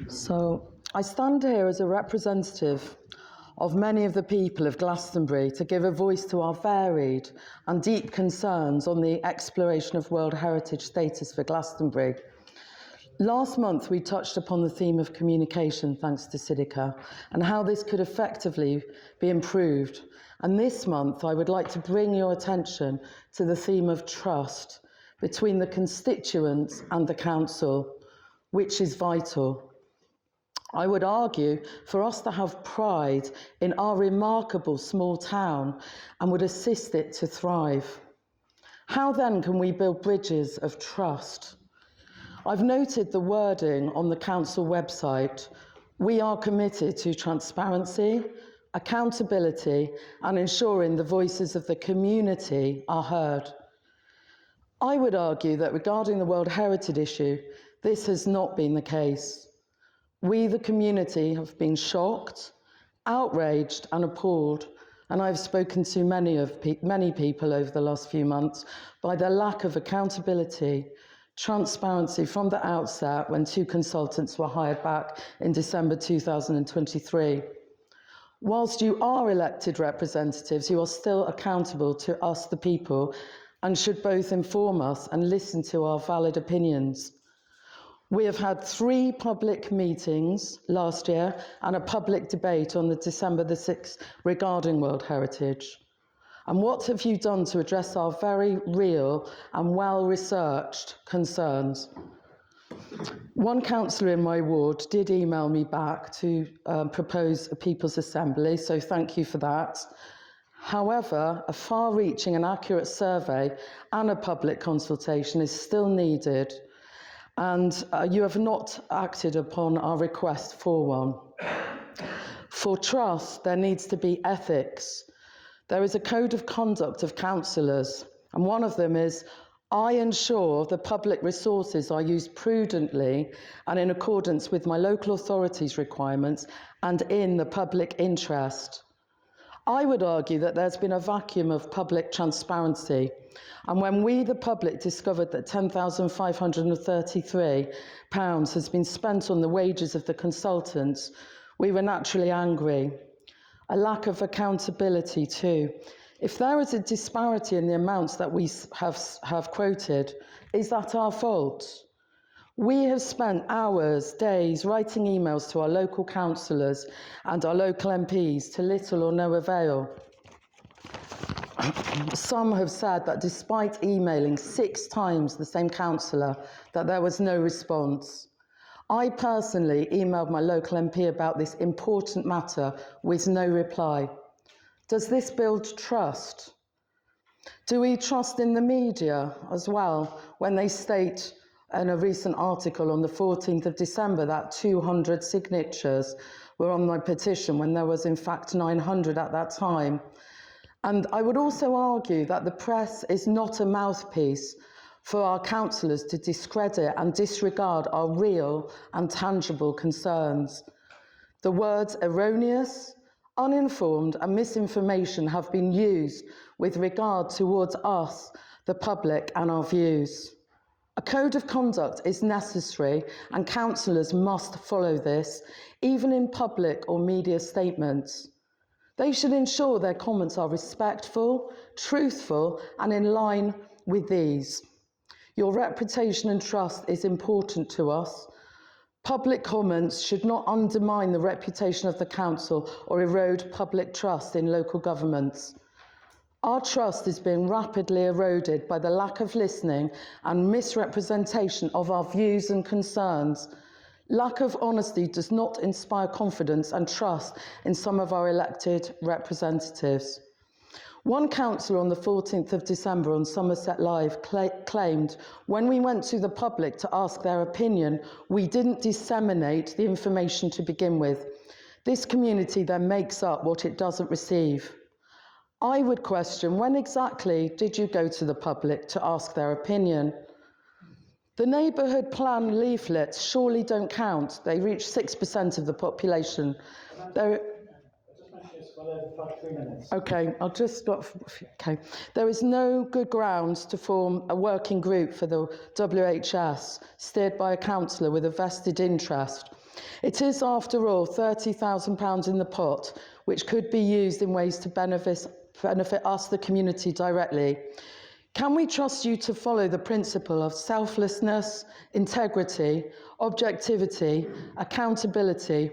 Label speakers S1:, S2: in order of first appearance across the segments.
S1: So I stand here as a representative of many of the people of Glastonbury to give a voice to our varied and deep concerns on the exploration of World Heritage status for Glastonbury. Last month, we touched upon the theme of communication, thanks to Sidika, and how this could effectively be improved. And this month, I would like to bring your attention to the theme of trust between the constituents and the council, which is vital. I would argue for us to have pride in our remarkable small town and would assist it to thrive. How then can we build bridges of trust? I've noted the wording on the council website. We are committed to transparency, accountability, and ensuring the voices of the community are heard. I would argue that regarding the World Heritage issue, this has not been the case. We, the community, have been shocked, outraged, and appalled, and I've spoken to many people over the last few months by the lack of accountability, transparency from the outset when 2 consultants were hired back in December 2023. Whilst you are elected representatives, you are still accountable to us, the people, and should both inform us and listen to our valid opinions. We have had 3 public meetings last year and a public debate on the December the 6th regarding World Heritage. And what have you done to address our very real and well-researched concerns? One councillor in my ward did email me back to propose a People's Assembly, so thank you for that. However, a far-reaching and accurate survey and a public consultation is still needed, and you have not acted upon our request for one. For trust, there needs to be ethics. There is a code of conduct of councillors, and one of them is, I ensure the public resources are used prudently and in accordance with my local authorities' requirements and in the public interest. I would argue that there's been a vacuum of public transparency, and when we, the public, discovered that £10,533 has been spent on the wages of the consultants, we were naturally angry. A lack of accountability too. If there is a disparity in the amounts that we have quoted, is that our fault? We have spent hours, days, writing emails to our local councillors and our local MPs to little or no avail. Some have said that despite emailing 6 times the same councillor, that there was no response. I personally emailed my local MP about this important matter with no reply. Does this build trust? Do we trust in the media as well when they state in a recent article on the 14th of December that 200 signatures were on my petition when there was in fact 900 at that time? And I would also argue that the press is not a mouthpiece for our councillors to discredit and disregard our real and tangible concerns. The words erroneous, uninformed and misinformation have been used with regard towards us, the public, and our views. A code of conduct is necessary and councillors must follow this, even in public or media statements. They should ensure their comments are respectful, truthful and in line with these. Your reputation and trust is important to us. Public comments should not undermine the reputation of the council or erode public trust in local governments. Our trust is being rapidly eroded by the lack of listening and misrepresentation of our views and concerns. Lack of honesty does not inspire confidence and trust in some of our elected representatives. One councillor on the 14th of December on Somerset Live claimed when we went to the public to ask their opinion, we didn't disseminate the information to begin with. This community then makes up what it doesn't receive. I would question, when exactly did you go to the public to ask their opinion? The neighbourhood plan leaflets surely don't count. They reach 6% of the population. Okay, I'll just stop. Okay. There is no good grounds to form a working group for the WHS, steered by a councillor with a vested interest. It is, after all, £30,000 in the pot, which could be used in ways to benefit us, the community, directly. Can we trust you to follow the principle of selflessness, integrity, objectivity, accountability,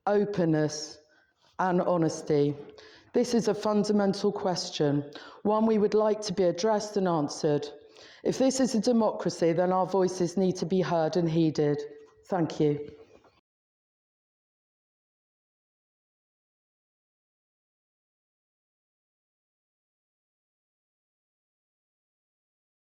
S1: openness, and honesty? This is a fundamental question, one we would like to be addressed and answered. If this is a democracy, then our voices need to be heard and heeded. Thank you.